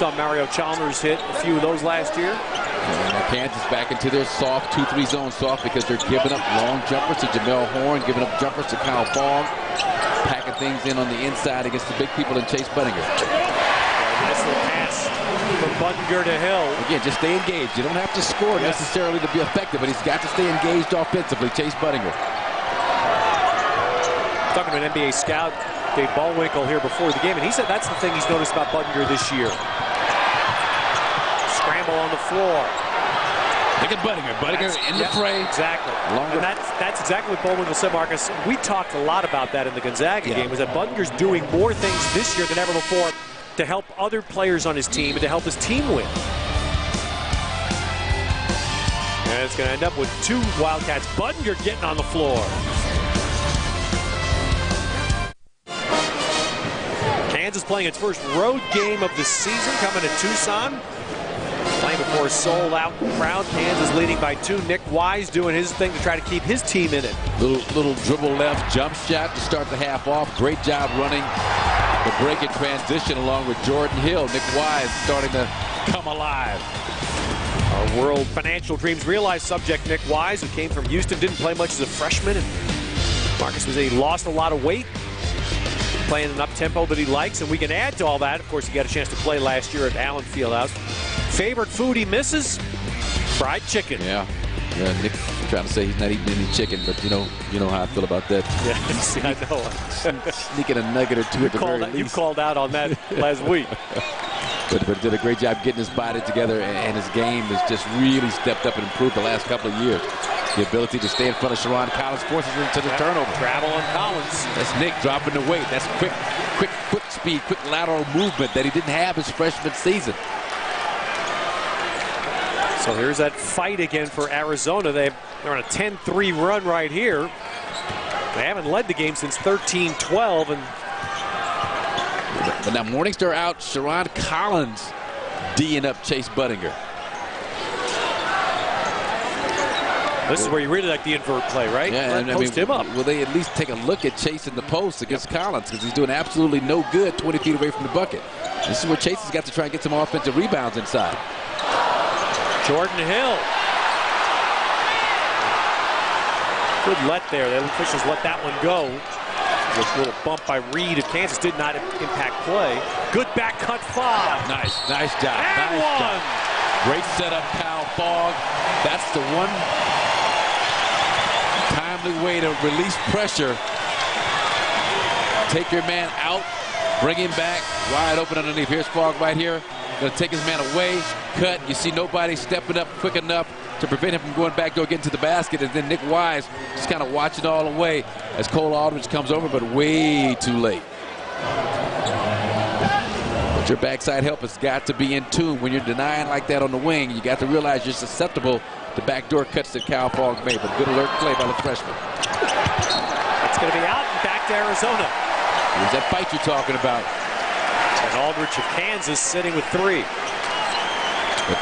Saw Mario Chalmers hit a few of those last year. And Kansas back into their soft 2-3 zone soft because they're giving up long jumpers to Jamelle Horne, giving up jumpers to Kyle Fogg, packing things in on the inside against the big people in Chase Budinger. Nice little pass from Budinger to Hill. Again, just stay engaged. You don't have to score necessarily to be effective, but he's got to stay engaged offensively. Chase Budinger. Talking to an NBA scout, Dave Ballwinkle, here before the game, and he said that's the thing he's noticed about Budinger this year. Scramble on the floor. Look at Budinger. Budinger in the fray. Exactly. And that's exactly what Ballwinkle said, Marcus. We talked a lot about that in the Gonzaga game, was that Budinger's doing more things this year than ever before to help other players on his team and to help his team win. And it's going to end up with 2 Wildcats. Budinger getting on the floor. Kansas playing its first road game of the season, coming to Tucson. Playing before a sold-out crowd. Kansas leading by 2. Nick Wise doing his thing to try to keep his team in it. Little dribble left jump shot to start the half off. Great job running the break and transition along with Jordan Hill. Nick Wise starting to come alive. Our World Financial Dreams Realized subject, Nick Wise, who came from Houston, didn't play much as a freshman. And Marcus was he lost a lot of weight, playing an up-tempo that he likes, and we can add to all that. Of course, he got a chance to play last year at Allen Fieldhouse. Favorite food he misses? Fried chicken. Yeah, Nick trying to say he's not eating any chicken, but you know how I feel about that. Yeah, I know. Sneaking a nugget or two at the very least. You called out on that last week. But did a great job getting his body together, and his game has just really stepped up and improved the last couple of years. The ability to stay in front of Sharon Collins forces him to the turnover. Travel on Collins. That's Nick dropping the weight. That's quick speed, quick lateral movement that he didn't have his freshman season. So here's that fight again for Arizona. They're on a 10-3 run right here. They haven't led the game since 13-12. But now Morningstar out. Sharon Collins D'ing up Chase Budinger. This is where you really like the invert play, right? Yeah, and post him up. Will they at least take a look at Chase in the post against Collins, because he's doing absolutely no good 20 feet away from the bucket. This is where Chase has got to try and get some offensive rebounds inside. Jordan Hill. Good let there. The officials let that one go. This little bump by Reed of Kansas did not impact play. Good back cut foul. Nice job. And nice one. job. Great setup, Kyle Fogg. That's the one timely way to release pressure. Take your man out, bring him back, wide open underneath. Here's Fogg right here. Going to take his man away, cut. You see nobody stepping up quick enough to prevent him from going back door, getting to the basket. And then Nick Wise just kind of watching all the way as Cole Aldridge comes over, but way too late. But your backside help has got to be in tune. When you're denying like that on the wing, you got to realize you're susceptible to backdoor cuts that Kyle Fogg made. But good alert play by the freshman. It's going to be out and back to Arizona. Here's that fight you're talking about. And Aldridge of Kansas sitting with 3.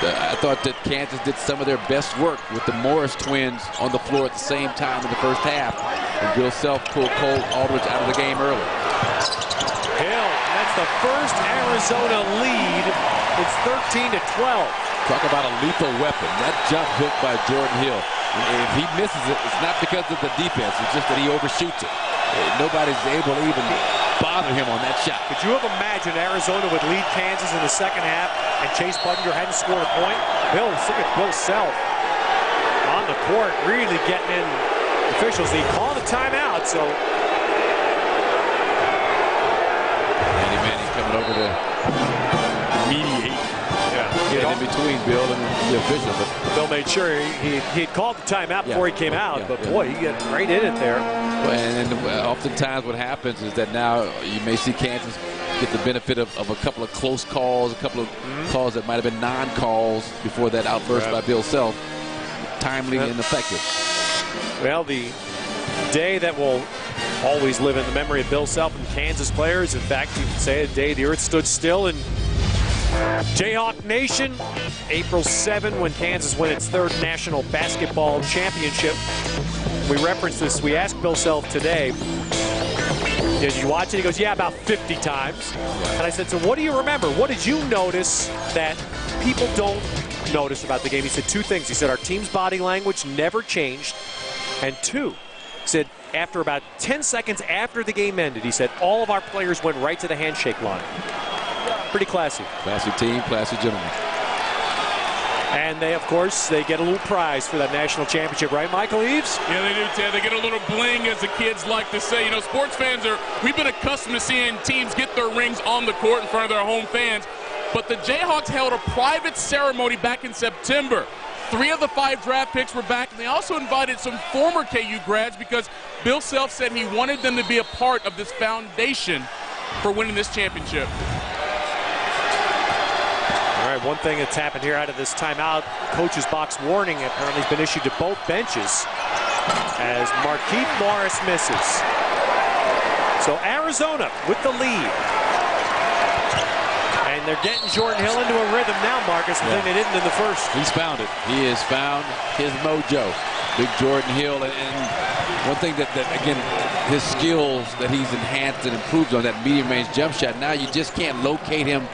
But I thought that Kansas did some of their best work with the Morris twins on the floor at the same time in the first half. And Bill Self pulled Cole Aldridge out of the game early. Hill, that's the first Arizona lead. It's 13-12. Talk about a lethal weapon. That jump hook by Jordan Hill. If he misses it, it's not because of the defense. It's just that he overshoots it. Nobody's able to even bother him on that shot. Could you have imagined Arizona would lead Kansas in the second half and Chase Budinger hadn't scored a point? Look at Bill Self on the court, really getting in officials. He called a timeout, so. Andy Manning coming over to mediate. Get in between Bill and the official. But Bill made sure he had called the timeout before he came out, but boy, he got right in it there. And oftentimes what happens is that now you may see Kansas get the benefit of a couple of close calls, a couple of calls that might have been non-calls before that outburst by Bill Self. Timely and effective. Well, the day that will always live in the memory of Bill Self and Kansas players. In fact, you could say a day the earth stood still in Jayhawk Nation, April 7, when Kansas won its 3rd national basketball championship. We referenced this. We asked Bill Self today, Did you watch it? He goes, yeah, about 50 times. And I said, so what do you remember? What did you notice that people don't notice about the game? He said two things. He said, our team's body language never changed. And two, he said, after about 10 seconds after the game ended, he said, all of our players went right to the handshake line. Pretty classy. Classy team, classy gentlemen. And they, of course, they get a little prize for that national championship, right, Michael Eaves? Yeah, they do, Ted. They get a little bling, as the kids like to say. You know, sports fans we've been accustomed to seeing teams get their rings on the court in front of their home fans. But the Jayhawks held a private ceremony back in September. 3 of the 5 draft picks were back, and they also invited some former KU grads because Bill Self said he wanted them to be a part of this foundation for winning this championship. All right, one thing that's happened here out of this timeout, coach's box warning apparently has been issued to both benches as Markieff Morris misses. So Arizona with the lead. And they're getting Jordan Hill into a rhythm now, Marcus, the thing they didn't in the first. He's found it. He has found his mojo. Big Jordan Hill. And one thing that again, his skills that he's enhanced and improved on, that medium range jump shot. Now you just can't locate him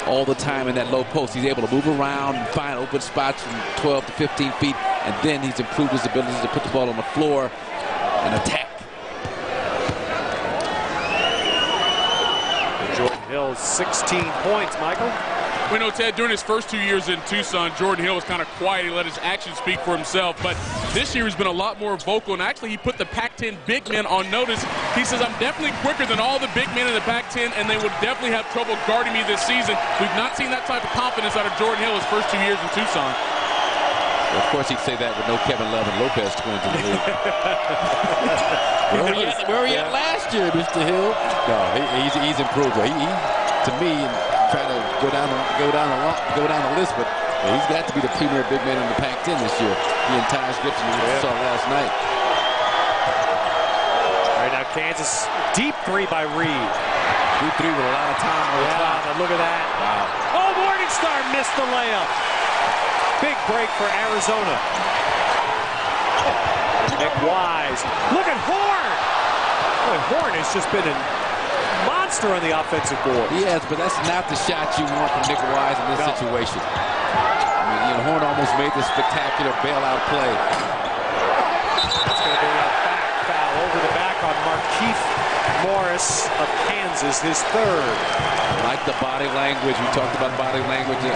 all the time in that low post. He's able to move around and find open spots from 12 to 15 feet, and then he's improved his ability to put the ball on the floor and attack. Jordan Hill, 16 points, Michael. We know, Ted, during his first 2 years in Tucson, Jordan Hill was kind of quiet. He let his actions speak for himself. But this year he's been a lot more vocal. And actually, he put the Pac-10 big men on notice. He says, I'm definitely quicker than all the big men in the Pac-10, and they would definitely have trouble guarding me this season. We've not seen that type of confidence out of Jordan Hill his first 2 years in Tucson. Well, of course, he'd say that with no Kevin Love and Lopez twins in the league. Where were you at last year, Mr. Hill? No, he's improved. He to me, trying to go down the list, but he's got to be the premier big man in the Pac-10 this year. He and Taj Gibson, we saw last night. All right, now Kansas, deep 3 by Reed. Deep 3 with a lot of time on the clock. Look at that. Wow. Oh, Morningstar missed the layup. Big break for Arizona. Nick Wise. Look at Horne. Boy, Horne has just been a monster on the offensive board. Yes, but that's not the shot you want from Nick Wise in this situation. I mean, you know, Horne almost made this spectacular bailout play. It's going to be a back foul over the back on Markieff Morris of Kansas, his third. I like the body language. We talked about body language. The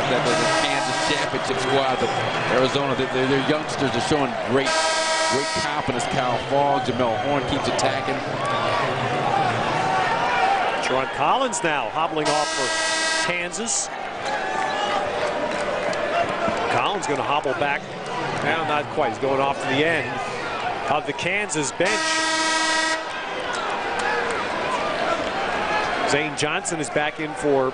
Kansas championship squad, but Arizona, their youngsters are showing great confidence. Kyle Fogg, Jamelle Horne keeps attacking. Ron Collins now hobbling off for Kansas. Collins going to hobble back. Well, not quite. He's going off to the end of the Kansas bench. Zane Johnson is back in for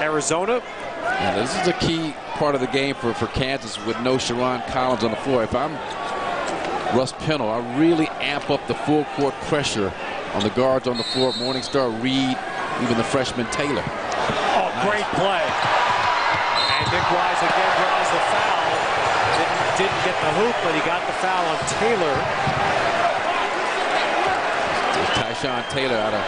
Arizona. Now, this is a key part of the game for Kansas with no Sharon Collins on the floor. If I'm Russ Pennell, I really amp up the full court pressure on the guards on the floor. Morningstar, Reed, even the freshman Taylor. Oh, great play. And Nick Wise again draws the foul. Didn't get the hoop, but he got the foul on Taylor. Tyshawn Taylor out of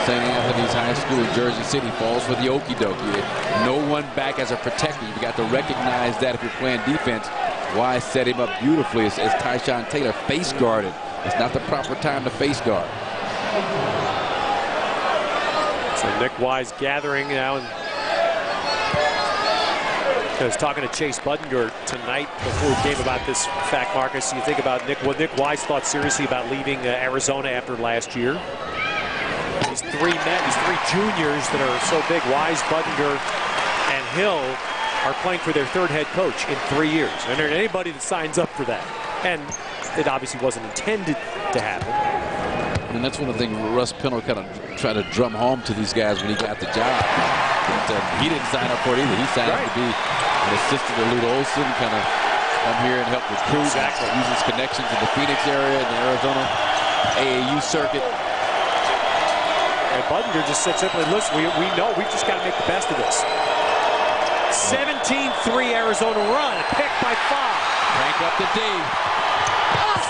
St. Anthony's High School in Jersey City falls for the okie dokie. No one back as a protector. You've got to recognize that if you're playing defense. Wise set him up beautifully as Tyshawn Taylor face guarded. It's not the proper time to face guard. So Nick Wise gathering now, and I was talking to Chase Budinger tonight before we came about this fact, Marcus. You think about what Nick Wise thought seriously about leaving Arizona after last year. These three juniors that are so big, Wise, Budinger, and Hill, are playing for their third head coach in 3 years. And there's anybody that signs up for that. And it obviously wasn't intended to happen. And that's one of the things Russ Pennell kind of tried to drum home to these guys when he got the job. But he didn't sign up for it either. He signed up to be an assistant to Lute Olson, kind of come here and help recruit, use his connections in the Phoenix area and the Arizona AAU circuit. And Budinger just said simply, listen, we know we've just got to make the best of this. 17-3 Arizona run, picked by Fogg. Crank up the D.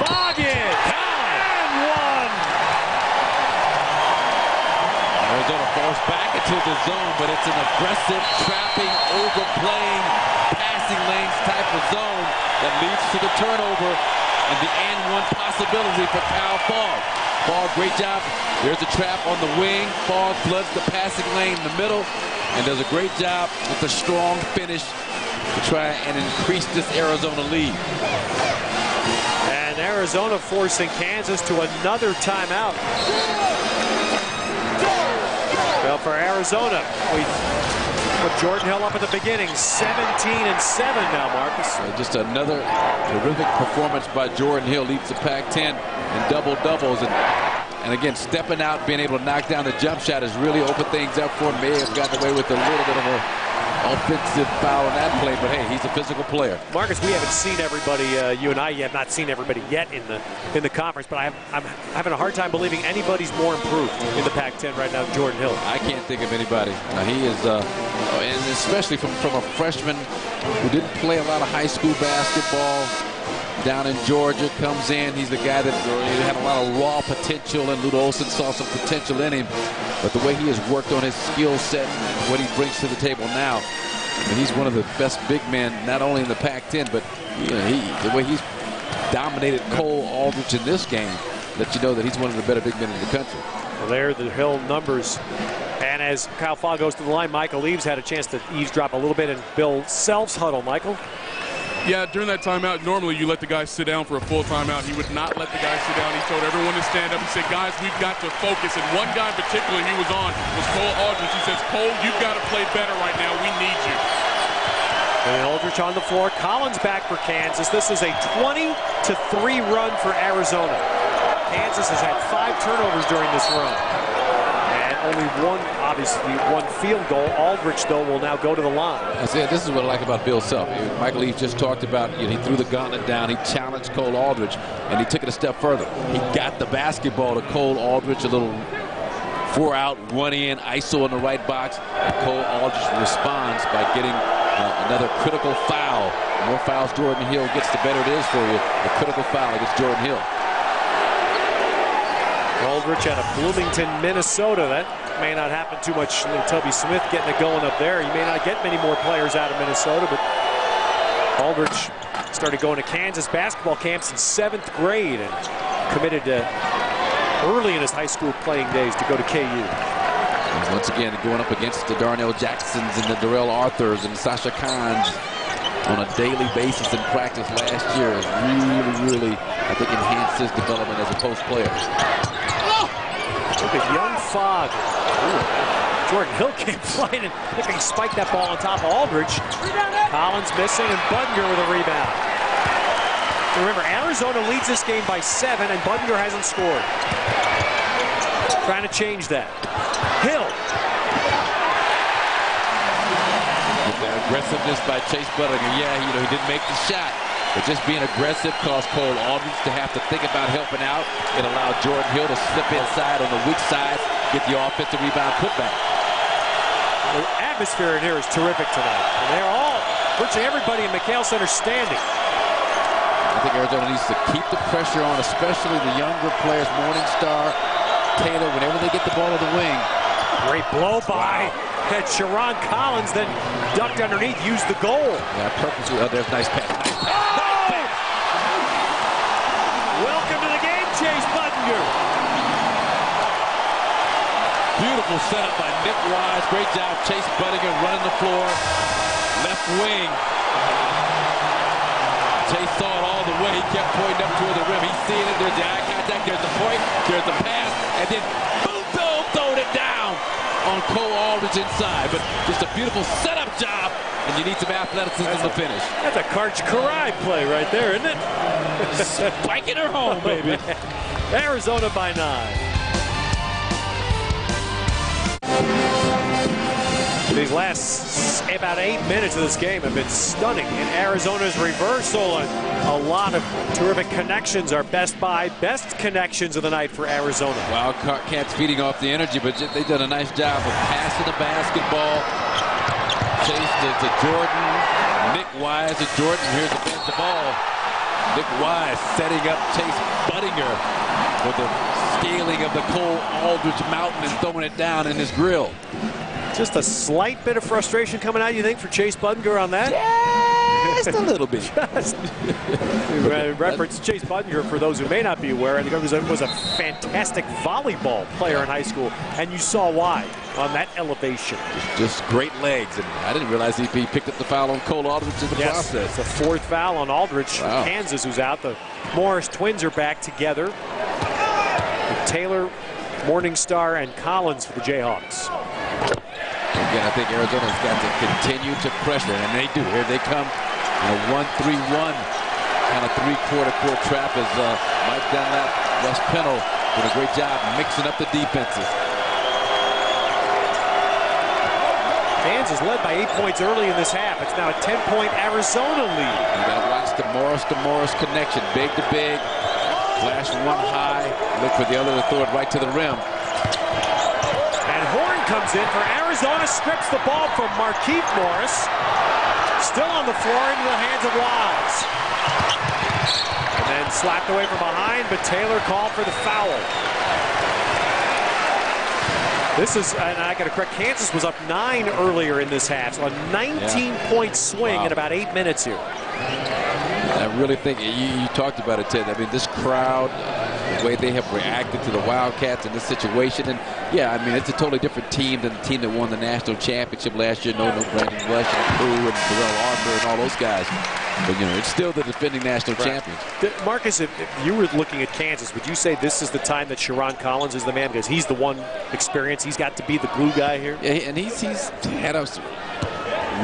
Fogg in, and one. Arizona falls back into the zone, but it's an aggressive, trapping, overplaying, passing lanes type of zone that leads to the turnover and the and one possibility for Kyle Fogg. Fogg, great job. There's a trap on the wing. Fogg floods the passing lane in the middle and does a great job with a strong finish to try and increase this Arizona lead. And Arizona forcing Kansas to another timeout. Well, for Arizona, we put Jordan Hill up at the beginning, 17-7 now, Marcus. Just another terrific performance by Jordan Hill. Leads the Pac-10 in double-doubles. And again, stepping out, being able to knock down the jump shot has really opened things up for him. May have gotten away with a little bit of a offensive foul in that play, but hey, he's a physical player. Marcus, we haven't seen everybody. You and I have not seen everybody yet in the conference, but I'm having a hard time believing anybody's more improved in the Pac-10 right now than Jordan Hill. I can't think of anybody. He is, and especially from a freshman who didn't play a lot of high school basketball down in Georgia, comes in. He's the guy that had a lot of raw potential, and Lute Olson saw some potential in him. But the way he has worked on his skill set and what he brings to the table now, I mean, he's one of the best big men, not only in the Pac-10, but the way he's dominated Cole Aldrich in this game, let you know that he's one of the better big men in the country. Well, there are the Hill numbers. And as Kyle Fogg goes to the line, Michael Eaves had a chance to eavesdrop a little bit in Bill Self's huddle. Michael? Yeah, during that timeout, normally you let the guy sit down for a full timeout. He would not let the guy sit down. He told everyone to stand up. He said, guys, we've got to focus. And one guy in particular he was on was Cole Aldrich. He says, Cole, you've got to play better right now. We need you. And Aldrich on the floor. Collins back for Kansas. This is a 20-3 run for Arizona. Kansas has had 5 turnovers during this run. And only one field goal. Aldrich, though, will now go to the line. I said, this is what I like about Bill Self. Michael Eaves just talked about, he threw the gauntlet down. He challenged Cole Aldrich, and he took it a step further. He got the basketball to Cole Aldrich, a little 4-out, 1-in, ISO in the right box. And Cole Aldrich responds by getting another critical foul. The more fouls Jordan Hill gets, the better it is for you. A critical foul against Jordan Hill. Aldrich out of Bloomington, Minnesota. That may not happen too much. Tubby Smith getting it going up there. You may not get many more players out of Minnesota, but Aldrich started going to Kansas basketball camps in 7th grade and committed early in his high school playing days to go to KU. And once again, going up against the Darnell Jacksons and the Darrell Arthurs and Sasha Khans on a daily basis in practice last year has really, I think, enhanced his development as a post player. Look at young Fogg. Jordan Hill came flying and he spiked that ball on top of Aldrich. Collins missing and Budinger with a rebound. Remember, Arizona leads this game by 7 and Budinger hasn't scored. Trying to change that. Hill. With the aggressiveness by Chase Budinger. Yeah, he didn't make the shot. But just being aggressive caused Cole Aldrich to have to think about helping out. It allowed Jordan Hill to slip inside on the weak side, get the offensive rebound putback. The atmosphere in here is terrific tonight. And they're all, virtually everybody in McKale Center standing. I think Arizona needs to keep the pressure on, especially the younger players, Morningstar, Taylor, whenever they get the ball in the wing. Great blow by. Had Sharon Collins then ducked underneath, used the goal. Yeah, purposely. Oh, there's nice pass. Welcome to the game, Chase Budinger. Beautiful setup by Nick Wise. Great job, Chase Budinger running the floor. Left wing. Chase saw it all the way. He kept pointing up toward the rim. He's seeing it. There's the eye contact. There's the point. There's the pass. And then boom, throwed it down on Cole Aldrich inside. But just a beautiful setup job. And you need some athleticism to finish. That's a Karch Karai play right there, isn't it? Spiking her home, baby. Arizona by 9. These last about 8 minutes of this game have been stunning. In Arizona's reversal, and a lot of terrific connections. Our best connections of the night for Arizona. Wildcats feeding off the energy, but they've done a nice job of passing the basketball. Chase to Jordan. Nick Wise to Jordan. Here's the ball. Nick Wise setting up Chase Budinger for the scaling of the Cole Aldridge Mountain and throwing it down in his grill. Just a slight bit of frustration coming out, you think, for Chase Budinger on that? Just a little bit. Just reference Chase Budinger, for those who may not be aware, and was a fantastic volleyball player in high school, and you saw why on that elevation. Just great legs, and I didn't realize he picked up the foul on Cole Aldridge in the process. It's the 4th foul on Aldridge. Wow. Kansas, who's out. The Morris twins are back together. With Taylor, Morningstar, and Collins for the Jayhawks. Again, I think Arizona's got to continue to pressure, and they do. Here they come in a 1-3-1 kind of three-quarter court trap as Mike Dunlap, Russ Pennell did a great job mixing up the defenses. Kansas led by 8 points early in this half. It's now a 10-point Arizona lead. You got to watch the Morris connection, big to big, flash one high, look for the other to throw it right to the rim. Horne comes in for Arizona, strips the ball from Markieff Morris. Still on the floor into the hands of Wise. And then slapped away from behind, but Taylor called for the foul. This is, and I got to correct, Kansas was up 9 earlier in this half, so a 19-point swing in about 8 minutes here. I really think, you talked about it, Ted. I mean, this crowd, the way they have reacted to the Wildcats in this situation. And, yeah, I mean, it's a totally different team than the team that won the national championship last year. No Brandon Rush and Crew and Darrell Arthur and all those guys. But, you know, it's still the defending national champions. Marcus, if you were looking at Kansas, would you say this is the time that Sharon Collins is the man? Because he's the one experience. He's got to be the glue guy here. Yeah, and he's had a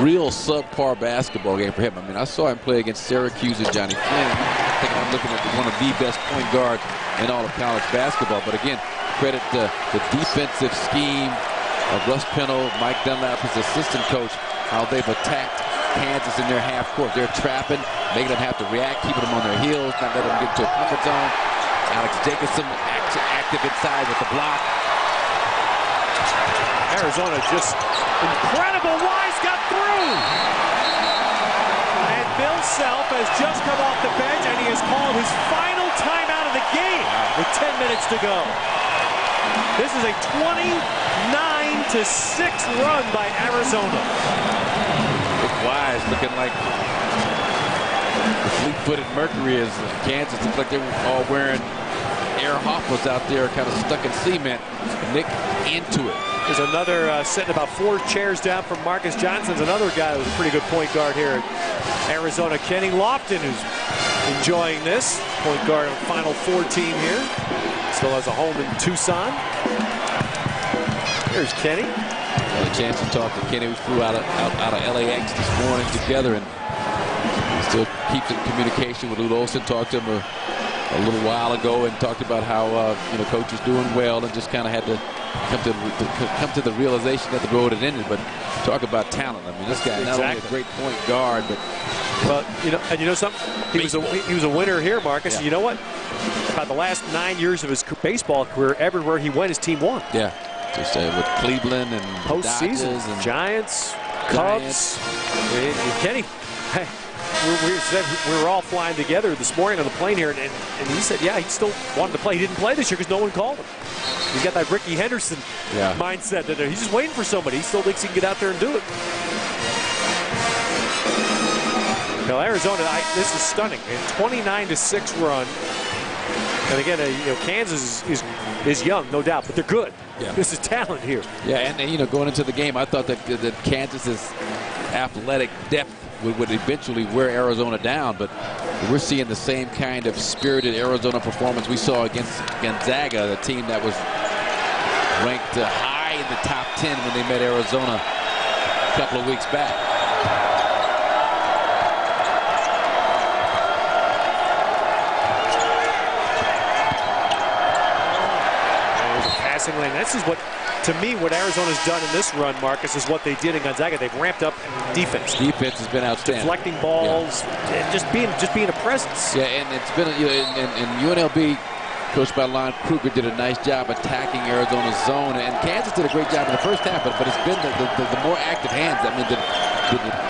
real subpar basketball game for him. I mean, I saw him play against Syracuse and Johnny Flynn. I think I'm looking at one of the best point guards in all of college basketball. But again, credit the defensive scheme of Russ Pennell, Mike Dunlap, his assistant coach, how they've attacked Kansas in their half court. They're trapping, making them have to react, keeping them on their heels, not letting them get into a comfort zone. Alex Jacobson active inside with the block. Arizona just incredible. Wise got through. And Bill Self has just come off the bench, and he has called his final timeout of the game with 10 minutes to go. This is a 29-6 run by Arizona. Wise looking like the fleet-footed Mercury as Kansas looked like they were all wearing Air Hoffmans out there, kind of stuck in cement. Nick into it. There's another sitting about 4 chairs down from Marcus Johnson's another guy who's a pretty good point guard here at Arizona. Kenny Lofton, who's enjoying this. Point guard on Final Four team here. Still has a home in Tucson. Here's Kenny. Had a chance to talk to Kenny. We flew out of LAX this morning together, and he still keeps in communication with Lute Olson. Talked to him a little while ago and talked about how coach is doing well, and just kind of had to come to the realization that the road had ended. But talk about talent. I mean, this guy not only a great point guard, but you know something. He was a winner here, Marcus. Yeah. You know what? About the last 9 years of his baseball career, everywhere he went, his team won. Yeah. Just with Cleveland and postseason, and Giants, Cubs. Kenny, hey, we were all flying together this morning on the plane here, and he said, yeah, he still wanted to play. He didn't play this year because no one called him. He's got that Ricky Henderson mindset that he's just waiting for somebody. He still thinks he can get out there and do it. Now, Arizona, this is stunning. A 29-6 run. And again, Kansas is young, no doubt, but they're good. Yeah. This is talent here. Yeah, and going into the game, I thought that Kansas's athletic depth would eventually wear Arizona down, but we're seeing the same kind of spirited Arizona performance we saw against Gonzaga, the team that was ranked high in the top 10 when they met Arizona a couple of weeks back. Lane. This is what, to me, what Arizona's done in this run, Marcus, is what they did in Gonzaga. They've ramped up defense. Defense has been outstanding. Deflecting balls, and just being a presence. Yeah, and it's been in UNLV, coached by Lon Kruger, did a nice job attacking Arizona's zone, and Kansas did a great job in the first half. But it's been the more active hands. I mean, the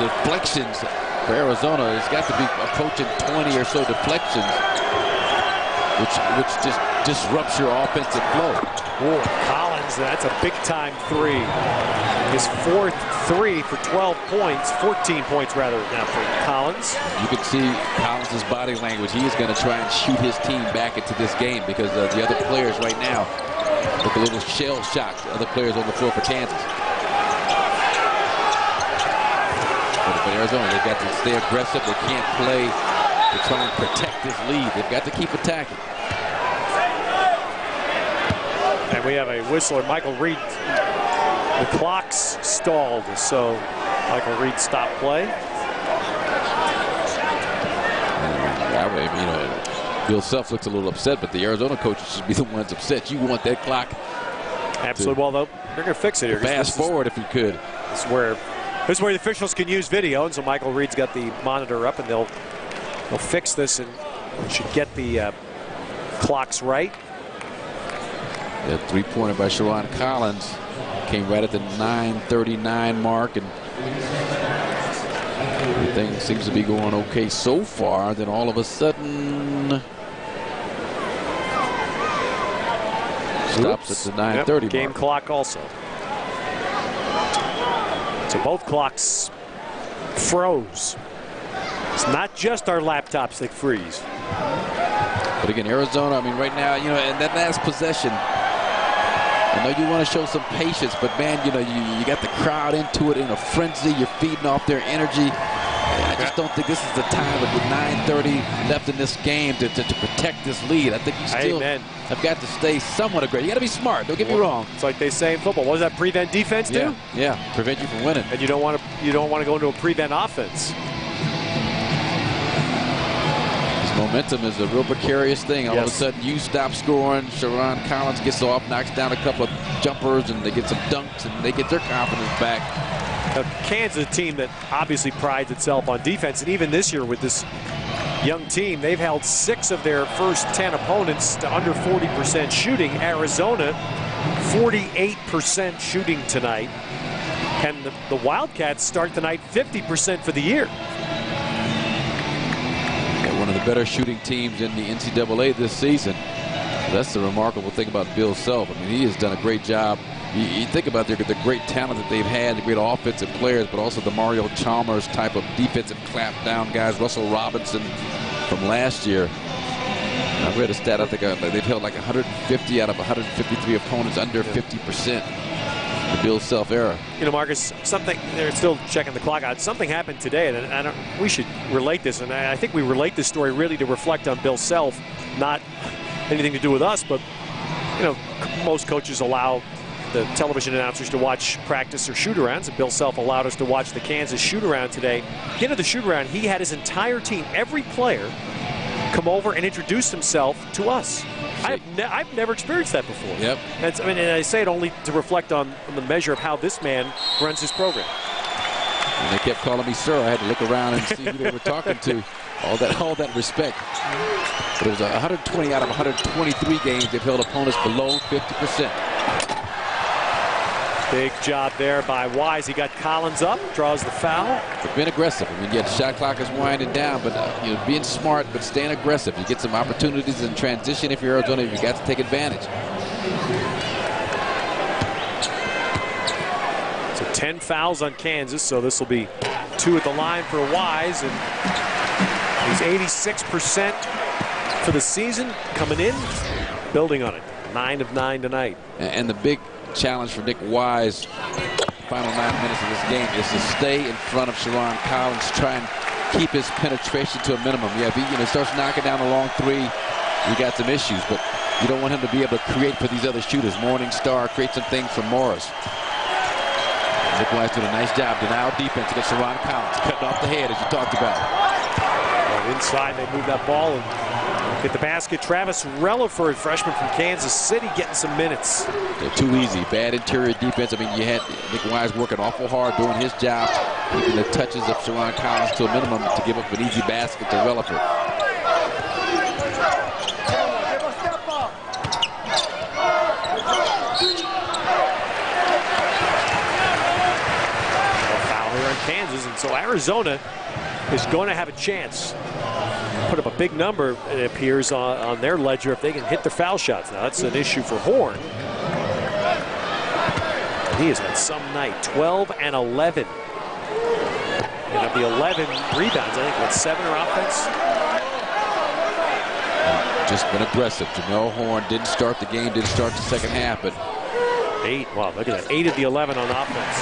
deflections for Arizona, it's got to be approaching 20 or so deflections, which just disrupts your offensive flow. Oh, Collins, that's a big-time three. His fourth three for 12 points, 14 points rather now for Collins. You can see Collins' body language. He is going to try and shoot his team back into this game because the other players right now look a little shell-shocked, other players on the floor for Kansas. But Arizona, they've got to stay aggressive. They can't play to try and protect this lead. They've got to keep attacking. And we have a whistler, Michael Reed. The clock's stalled, so Michael Reed stopped play. Bill Self looks a little upset, but the Arizona coaches should be the ones upset. You want that clock. Absolutely. Well, they're going to fix it here. Fast forward if you could. This is where the officials can use video, and so Michael Reed's got the monitor up, and they'll fix this and should get the clocks right. That three-pointer by Sharon Collins came right at the 9:39 mark, and everything seems to be going okay so far. Then all of a sudden, stops at the 9:30 mark. Game clock also. So both clocks froze. It's not just our laptops that freeze. But again, Arizona, I mean, right now, in that last possession, I know you want to show some patience, but man, you got the crowd into it in a frenzy. You're feeding off their energy. I just don't think this is the time with 9:30 left in this game to protect this lead. I think you still have got to stay somewhat aggressive. You got to be smart. Don't get me wrong. It's like they say in football. What does that prevent defense do? Yeah, prevent you from winning. And you don't want to go into a prevent offense. Momentum is a real precarious thing. All of a sudden, you stop scoring. Sharon Collins gets off, knocks down a couple of jumpers, and they get some dunks, and they get their confidence back. Kansas, a team that obviously prides itself on defense, and even this year with this young team, they've held 6 of their first 10 opponents to under 40% shooting. Arizona, 48% shooting tonight. And the Wildcats start the night 50% for the year. One of the better shooting teams in the NCAA this season. That's the remarkable thing about Bill Self. I mean, he has done a great job. You think about the great talent that they've had, the great offensive players, but also the Mario Chalmers type of defensive clampdown guys, Russell Robinson from last year. I read a stat, I think they've held like 150 out of 153 opponents under 50%. The Bill Self era. Marcus, they're still checking the clock out. Something happened today, and we should relate this, and I think we relate this story really to reflect on Bill Self, not anything to do with us, but most coaches allow the television announcers to watch practice or shoot-arounds, and Bill Self allowed us to watch the Kansas shoot-around today. At the end of the shoot-around, he had his entire team, every player, come over and introduce himself to us. I've never experienced that before. Yep. And I say it only to reflect on the measure of how this man runs his program. And they kept calling me sir. I had to look around and see who they were talking to. All that respect. But it was 120 out of 123 games they've held opponents below 50%. Big job there by Wise. He got Collins up, draws the foul. But being aggressive. I mean, the shot clock is winding down, but being smart, but staying aggressive. You get some opportunities in transition if you're Arizona. You got to take advantage. So 10 fouls on Kansas, so this will be 2 at the line for Wise, and he's 86% for the season coming in, building on it. 9 of 9 tonight. And the big challenge for Nick Wise, final 9 minutes of this game, is to stay in front of Sharon Collins, try and keep his penetration to a minimum. Yeah, if he starts knocking down a long three, you got some issues, but you don't want him to be able to create for these other shooters. Morningstar, create some things for Morris. Nick Wise did a nice job. Denial defense against Sharon Collins, cutting off the head as you talked about. Well, inside, they move that ball and get the basket. Travis Relaford, freshman from Kansas City, getting some minutes. They're too easy. Bad interior defense. I mean, you had Nick Wise working awful hard, doing his job, keeping the touches of Sharon Collins to a minimum to give up an easy basket to Relaford. Foul here on Kansas, and so Arizona is going to have a chance. Put up a big number, it appears, on their ledger if they can hit their foul shots. Now, that's an issue for Horne. He has had some night, 12 and 11. And of the 11 rebounds, I think, what, 7 are offense? Just been aggressive. Jamelle Horne didn't start the game, didn't start the second half, but 8. Wow, look at that. 8 of the 11 on offense.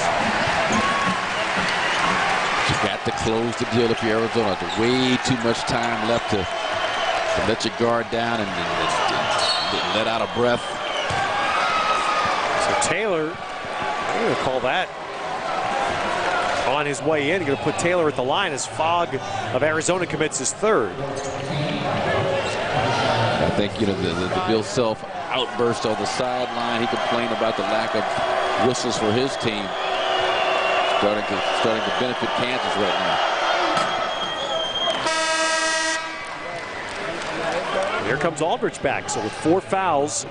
you got to close the deal if you're Arizona. There's way too much time left to let your guard down and let out a breath. So Taylor, I'm going to call that on his way in. You're going to put Taylor at the line as Fogg of Arizona commits his third. I think, you know, the Bill Self outburst on the sideline. He complained about the lack of whistles for his team. Starting to benefit Kansas right now. Here comes Aldridge back. So with 4 fouls,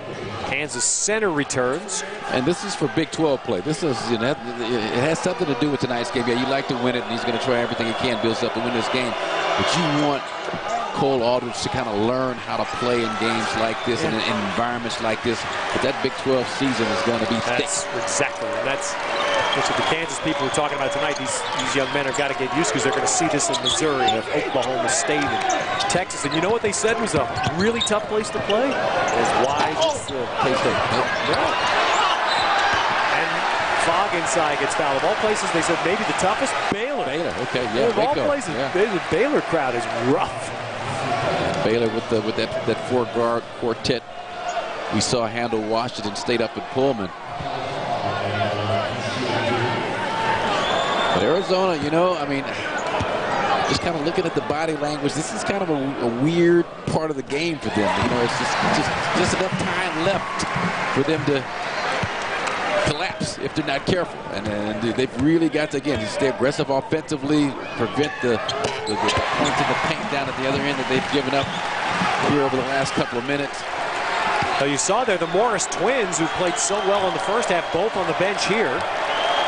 Kansas center returns. And this is for Big 12 play. This is, you know, it has something to do with tonight's game. Yeah, you like to win it, and he's going to try everything he can, Bill Self, to win this game. But you want Cole Aldridge to kind of learn how to play in games like this and in environments like this. But that Big 12 season is going to be thick. Exactly, and that's what the Kansas people are talking about tonight. These young men have got to get used because they're going to see this in Missouri, and Oklahoma State, and Texas. And you know what they said was a really tough place to play? As wise as K-State. And Fogg inside gets fouled. Of all places, they said maybe the toughest, Baylor. Okay, yeah. Of all places, the Baylor crowd is rough. Baylor with that 4-guard quartet we saw handle Washington State up in Pullman. But Arizona, you know, I mean, just kind of looking at the body language, this is kind of a weird part of the game for them. You know, it's just enough time left for them to collapse if they're not careful. And they've really got to, again, stay aggressive offensively, prevent the points in the paint down at the other end that they've given up here over the last couple of minutes. So you saw there the Morris twins, who played so well in the first half, both on the bench here.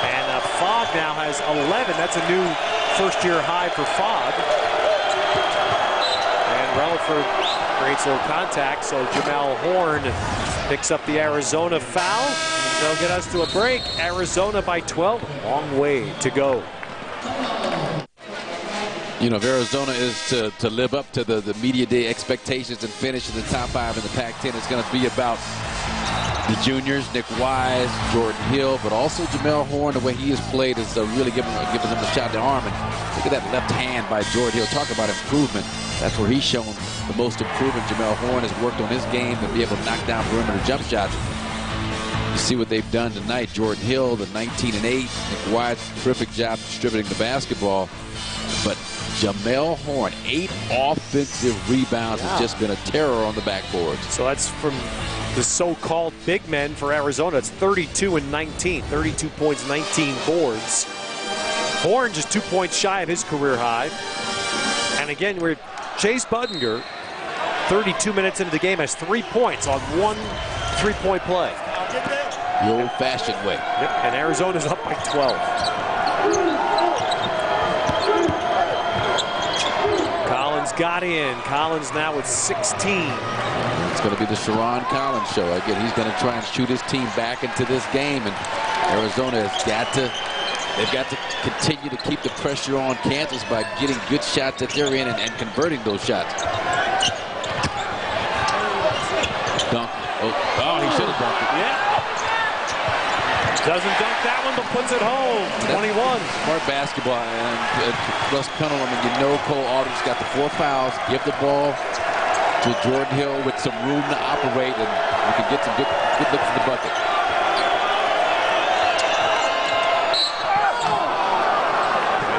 And Fogg now has 11. That's a new first-year high for Fogg. And Relaford creates a little contact, so Jamelle Horne picks up the Arizona foul. They'll get us to a break. Arizona by 12. Long way to go. You know, if Arizona is to live up to the media day expectations and finish in the top 5 in the Pac-10, it's going to be about the juniors, Nick Wise, Jordan Hill, but also Jamelle Horne. The way he has played is really giving them a shot in the arm. And look at that left hand by Jordan Hill. Talk about improvement. That's where he's shown the most improvement. Jamelle Horne has worked on his game to be able to knock down perimeter jump shots. You see what they've done tonight. Jordan Hill, the 19 and 8. Nick Wise, terrific job distributing the basketball. But Jamelle Horne, 8 offensive rebounds, has just been a terror on the backboards. So that's from the so-called big men for Arizona. It's 32 and 19, 32 points, 19 boards. Horne just 2 points shy of his career high. And again, we're Chase Budinger, 32 minutes into the game, has 3 points on 1 3-point play. The old-fashioned way. Yep, and Arizona's up by 12. Collins got in. Collins now with 16. It's going to be the Sharon Collins show. Again, he's going to try and shoot his team back into this game, and Arizona has got to, they've got to continue to keep the pressure on Kansas by getting good shots at their end and converting those shots. Dunk. Oh, he should have dunked it. Yeah. Doesn't dunk that one, but puts it home. 21. Smart basketball. And Russ Cunningham, I mean, you know Cole Aldridge's got the 4 fouls. Give the ball to Jordan Hill with some room to operate, and you can get some good looks in the bucket.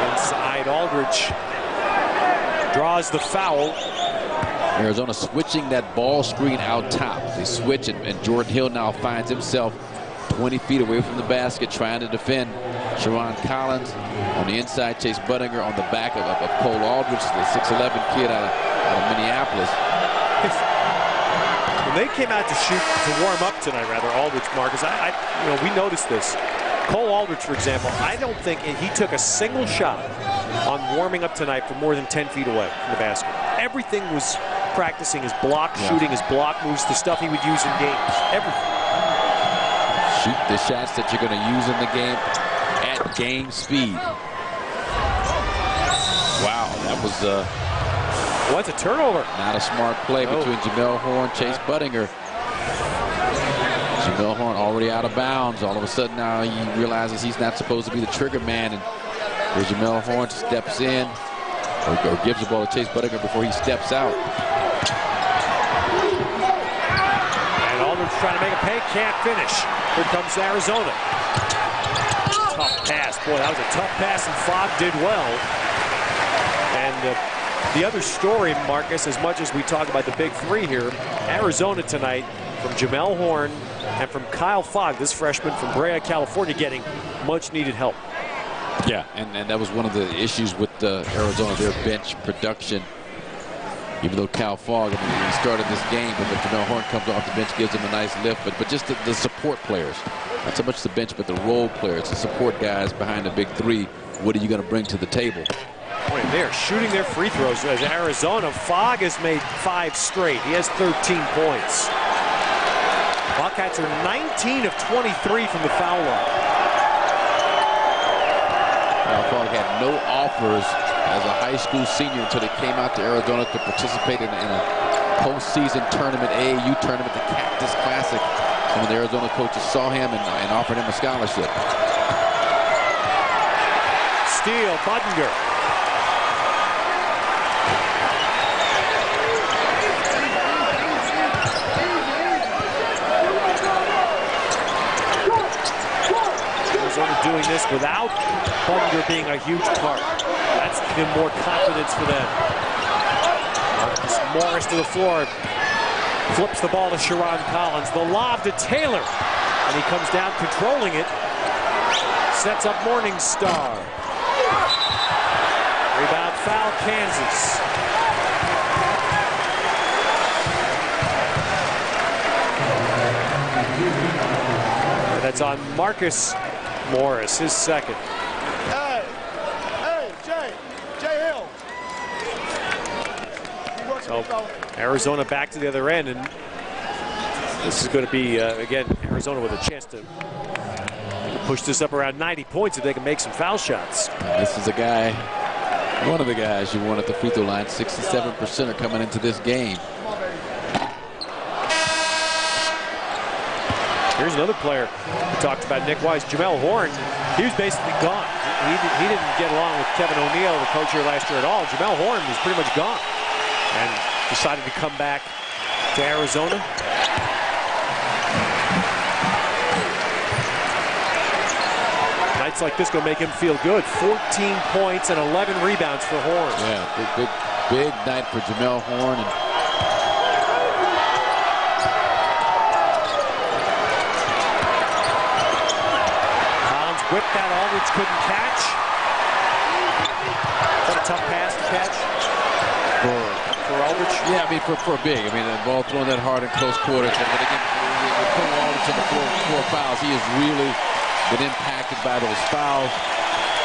Inside, Aldridge draws the foul. Arizona switching that ball screen out top. They switch, and Jordan Hill now finds himself 20 feet away from the basket trying to defend Sharon Collins. On the inside, Chase Budinger on the back of Cole Aldridge, the 6'11" kid out of Minneapolis. When they came out to shoot, to warm up tonight, rather, Aldridge, Marcus, we noticed this. Cole Aldrich, for example, I don't think he took a single shot on warming up tonight from more than 10 feet away from the basket. Everything was practicing his block shooting, his block moves, the stuff he would use in games. Everything. Shoot the shots that you're going to use in the game at game speed. Wow, that was what's a turnover? not a smart play between Jamelle Horne, Chase Budinger. Jamelle Horne already out of bounds. All of a sudden now he realizes he's not supposed to be the trigger man, and where Jamelle Horne steps in or gives the ball to Chase Budinger before he steps out. And Aldridge trying to make a pay, can't finish. Here comes Arizona. Tough pass. Boy, that was a tough pass, and Fogg did well. And the other story, Marcus, as much as we talk about the big three here, Arizona tonight from Jamelle Horne and from Kyle Fogg, this freshman from Brea, California, getting much-needed help. Yeah, and that was one of the issues with Arizona, their bench production. Even though Kyle Fogg, I mean, he started this game, but Jamelle Horne comes off the bench, gives him a nice lift. But just the support players, not so much the bench, but the role players, the support guys behind the big three. What are you going to bring to the table? Boy, they're shooting their free throws as Arizona. Fogg has made 5 straight. He has 13 points. Buckeyes are 19 of 23 from the foul line. Kyle Fogg had no offers as a high school senior until he came out to Arizona to participate in a postseason tournament, AAU tournament, the Cactus Classic. Some of the Arizona coaches saw him and offered him a scholarship. Steal, Budinger. Arizona doing this without Budinger being a huge part. That's given more confidence for them. Marcus Morris to the floor. Flips the ball to Sharon Collins. The lob to Taylor. And he comes down controlling it. Sets up Morningstar. Rebound foul, Kansas. And that's on Marcus Morris, his second. Jay Hill. So Arizona back to the other end, and this is going to be, again, Arizona with a chance to push this up around 90 points if they can make some foul shots. This is a guy, one of the guys you want at the free throw line. 67% are coming into this game. Here's another player we talked about, Nick Wise, Jamelle Horne. He was basically gone. He didn't get along with Kevin O'Neal, the coach here last year at all. Jamelle Horne was pretty much gone and decided to come back to Arizona. Nights like this gonna make him feel good. 14 points and 11 rebounds for Horne. Yeah, big night for Jamelle Horne. And whipped that, Aldridge couldn't catch. What a tough pass to catch for Aldridge. Yeah, I mean, for big. I mean, the ball thrown that hard in close quarters. But again, with Cole Aldridge on the floor with 4 fouls, he has really been impacted by those fouls.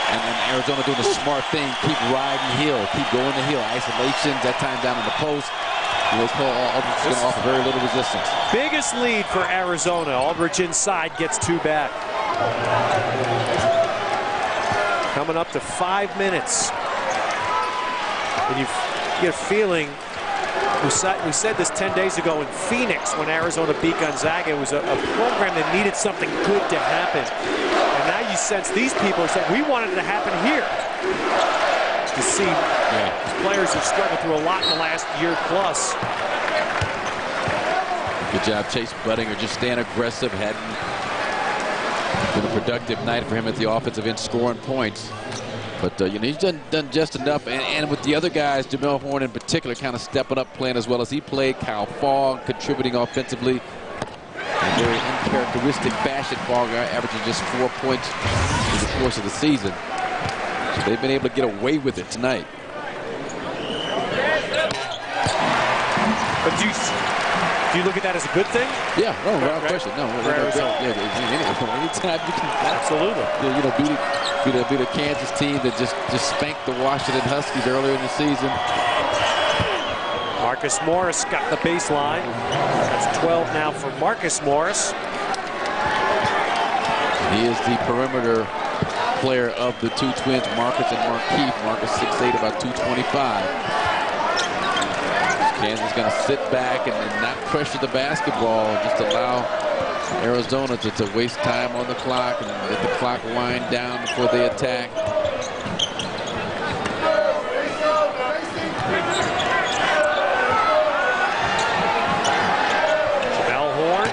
And Arizona doing the smart thing, keep riding Hill, keep going to Hill. Isolations, that time down in the post. Cole Aldridge is going to offer very little resistance. Biggest lead for Arizona. Aldridge inside, gets 2 back. Coming up to 5 minutes. And you get a feeling, we said this 10 days ago in Phoenix when Arizona beat Gonzaga. It was a program that needed something good to happen. And now you sense these people are saying, we wanted it to happen here. You see, players have struggled through a lot in the last year plus. Good job, Chase Budinger, just staying aggressive. Hadn't been a productive night for him at the offensive end, scoring points. But you know, he's done just enough. And with the other guys, Jamelle Horne in particular, kind of stepping up, playing as well as he played. Kyle Fogg contributing offensively in a very uncharacteristic fashion. Fogg averaging just 4 points in the course of the season. So they've been able to get away with it tonight. But Do you look at that as a good thing? Yeah, no, without question. No, anytime you can, absolutely. Beat a Kansas team that just spanked the Washington Huskies earlier in the season. Marcus Morris got the baseline. That's 12 now for Marcus Morris. He is the perimeter player of the two twins, Marcus and Markeith. Marcus 6'8", about 225. Kansas going to sit back and not pressure the basketball, just allow Arizona to waste time on the clock and let the clock wind down before they attack. Jamelle Horne,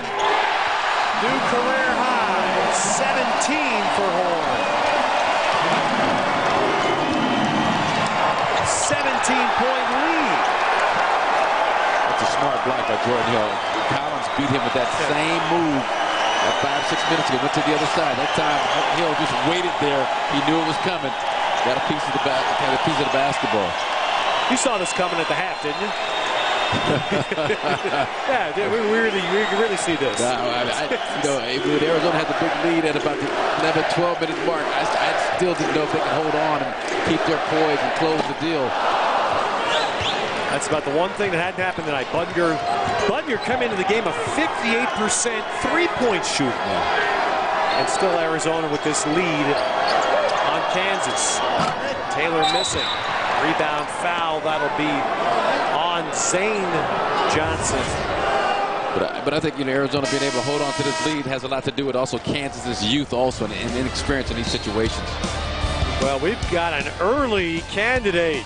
new career high, 17 for Horne. 17-point lead. That's a smart block by Jordan Hill. Collins beat him with that same move 5-6 minutes ago. Went to the other side. That time Hill just waited there. He knew it was coming. Got a piece of the basketball. You saw this coming at the half, didn't you? Yeah, we really see this. When Arizona had the big lead at about the 11-12 minute mark, I still didn't know if they could hold on and keep their poise and close the deal. That's about the one thing that hadn't happened tonight. Butner come into the game a 58% three-point shooter. Yeah. And still Arizona with this lead on Kansas. Taylor missing. Rebound foul. That'll be on Zane Johnson. But I think Arizona being able to hold on to this lead has a lot to do with also Kansas's youth also and inexperience in these situations. Well, we've got an early candidate.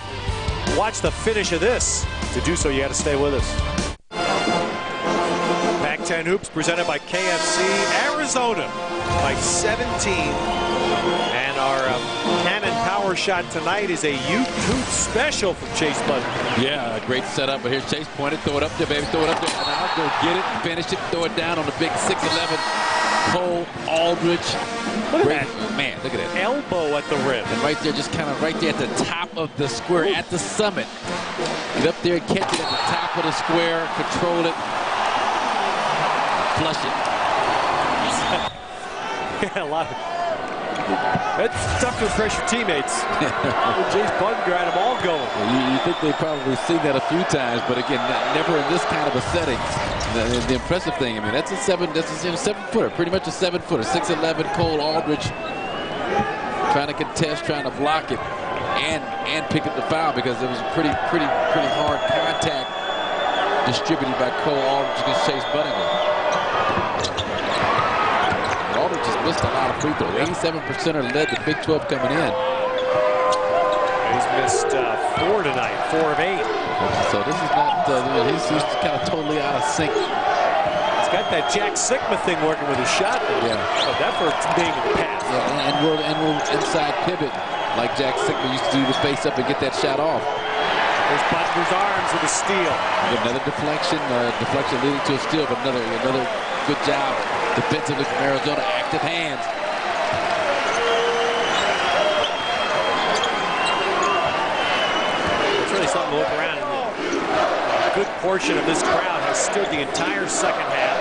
Watch the finish of this. To do so, you got to stay with us. Pac-10 Hoops presented by KFC. Arizona by 17. And our Cannon Power Shot tonight is a youth hoop special from Chase Butler. Yeah, a great setup. But here's Chase pointed. Throw it up there, baby. Throw it up there. And I'll go get it, finish it, throw it down on the big 6'11". Cole Aldridge. Look at that. Man, look at that. Elbow at the rim. And right there, just kind of right there at the top of the square, at the summit. Get up there and catch it at the top of the square, control it, flush it. Yeah, a lot of... That's tough to impress your teammates. Chase Butler had them all going. Well, you think they've probably seen that a few times, but again, never in this kind of a setting. The impressive thing, I mean, that's a 7-footer, pretty much a 7-footer. 6'11", Cole Aldridge trying to contest, trying to block it, and pick up the foul because it was a pretty hard contact distributed by Cole Aldridge against Chase Butler. Aldridge just missed a lot of free throws. 87%er led the Big 12 coming in. He's missed 4 tonight, 4 of 8. So this is not, he's just kind of totally out of sync. He's got that Jack Sikma thing working with his shot. Yeah. Oh, that for being in the past. Yeah, and we'll inside pivot like Jack Sikma used to do to face up and get that shot off. There's Butler's arms with a steal. Another deflection leading to a steal, but another good job defensively from Arizona. Active hands. It's really something to look around. A good portion of this crowd has stood the entire second half.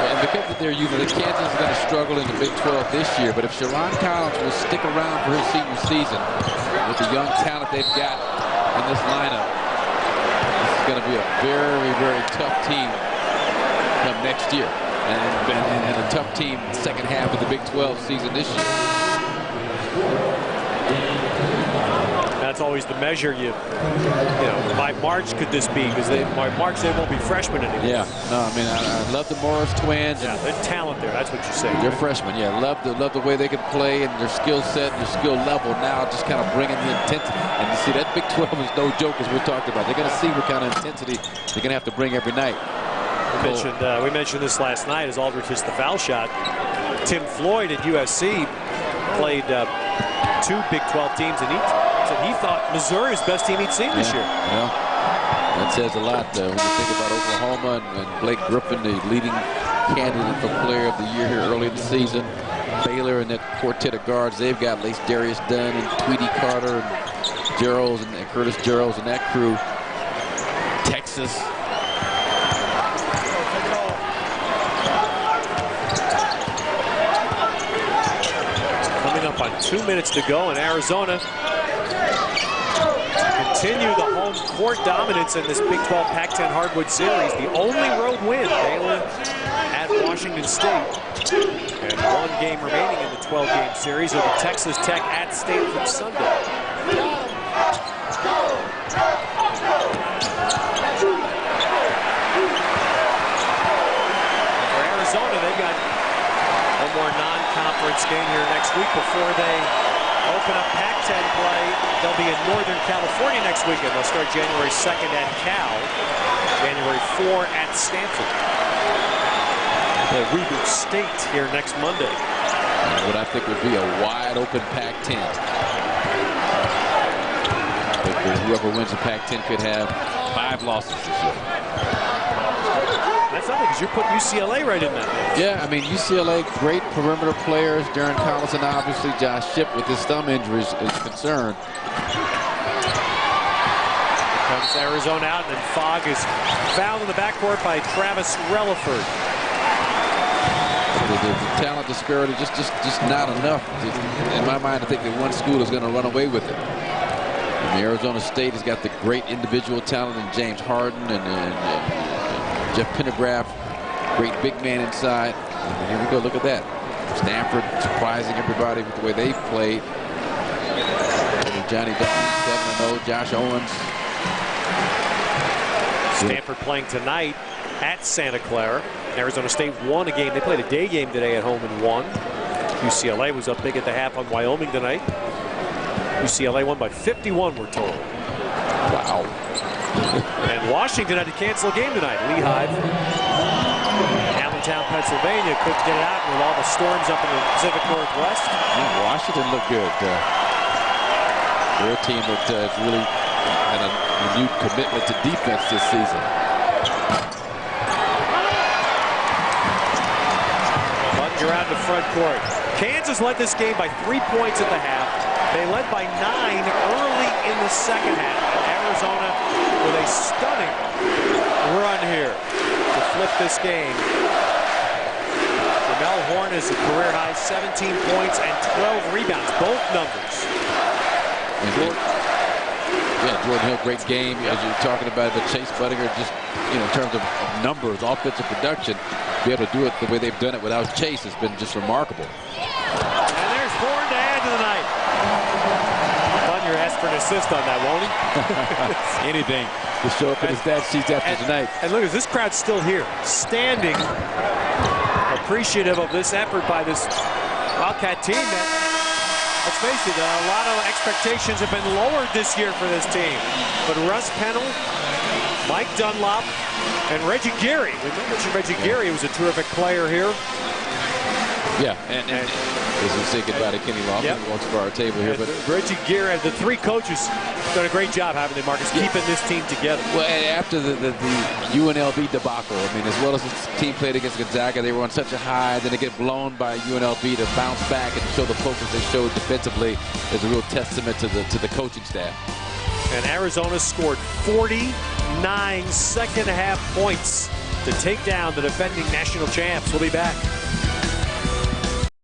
And because of their youth, Kansas is going to struggle in the Big 12 this year. But if Sharon Collins will stick around for his senior season with the young talent they've got in this lineup, this is going to be a very, very tough team come next year. And a tough team second half of the Big 12 season this year. That's always the measure. You know, by March could this be? Because by March they won't be freshmen anymore. Yeah, no, I mean I love the Morris twins. Yeah, there's talent there. That's what you say. They're freshmen. Yeah, love the way they can play and their skill set and their skill level. Now just kind of bringing the intensity. And you see that Big 12 is no joke, as we talked about. They're going to see what kind of intensity they're going to have to bring every night. We mentioned this last night as Aldridge hits the foul shot. Tim Floyd at USC played 2 Big 12 teams, and he thought Missouri's best team he'd seen this year. Yeah, that says a lot when you think about Oklahoma and Blake Griffin, the leading candidate for Player of the Year here early in the season. Baylor and that quartet of guards they've got, Lace Darius Dunn and Tweety Carter and Geralds and Curtis Geralds and that crew. Texas. 2 minutes to go, and Arizona continue the home court dominance in this Big 12 Pac-10 Hardwood Series. The only road win, Baylor at Washington State. And 1 game remaining in the 12-game series of the Texas Tech at Stanford Sunday. For Arizona, they've got one more non-conference game here next week before they open up Pac-10 play. They'll be in Northern California next weekend. They'll start January 2nd at Cal, January 4 at Stanford. They'll reboot State here next Monday. What I think would be a wide-open Pac-10. Whoever wins the Pac-10 could have 5 losses this year. That's nothing, because you're putting UCLA right in that. Yeah, I mean, UCLA, great perimeter players. Darren Collison, obviously. Josh Shipp with his thumb injury is concerned. Here comes Arizona out, and then Fogg is fouled in the backcourt by Travis Relaford. The talent disparity just not enough. In my mind, I think that one school is going to run away with it. And Arizona State has got the great individual talent in James Harden and Jeff Pendergraft, great big man inside. And here we go, look at that. Stanford surprising everybody with the way they played. And Johnny Dawson, 7-0, Josh Owens. Stanford playing tonight at Santa Clara. Arizona State won a game. They played a day game today at home and won. UCLA was up big at the half on Wyoming tonight. UCLA won by 51, we're told. Wow. And Washington had to cancel a game tonight. Lehigh, Allentown, Pennsylvania, couldn't get it out with all the storms up in the Pacific Northwest. Yeah, Washington looked good. They're a team that has really had a renewed commitment to defense this season. Button around the front court. Kansas led this game by 3 points at the half. They led by 9 early in the second half. Arizona with a stunning run here to flip this game. Jamelle Horne is a career-high 17 points and 12 rebounds, both numbers. Jordan Hill, great game, as you're talking about. But Chase Budinger, just in terms of numbers, offensive production, be able to do it the way they've done it without Chase has been just remarkable. And there's Horne to add to the night. Budinger asked for an assist on that, won't he? Anything to show up in his stat sheets after tonight. And look, this crowd's still here, standing, appreciative of this effort by this Wildcat team that, let's face it, a lot of expectations have been lowered this year for this team. But Russ Pennell, Mike Dunlop, and Reggie Geary. We mentioned Reggie Geary was a terrific player here. Yeah, and as we say goodbye to Kenny Lofton, who walks by our table here. But Reggie Geary, the 3 coaches, done a great job, haven't they, Marcus, keeping this team together. Well, and after the UNLV debacle, I mean, as well as this team played against Gonzaga, they were on such a high, then they get blown by UNLV to bounce back and show the focus they showed defensively is a real testament to the coaching staff. And Arizona scored 49 second-half points to take down the defending national champs. We'll be back.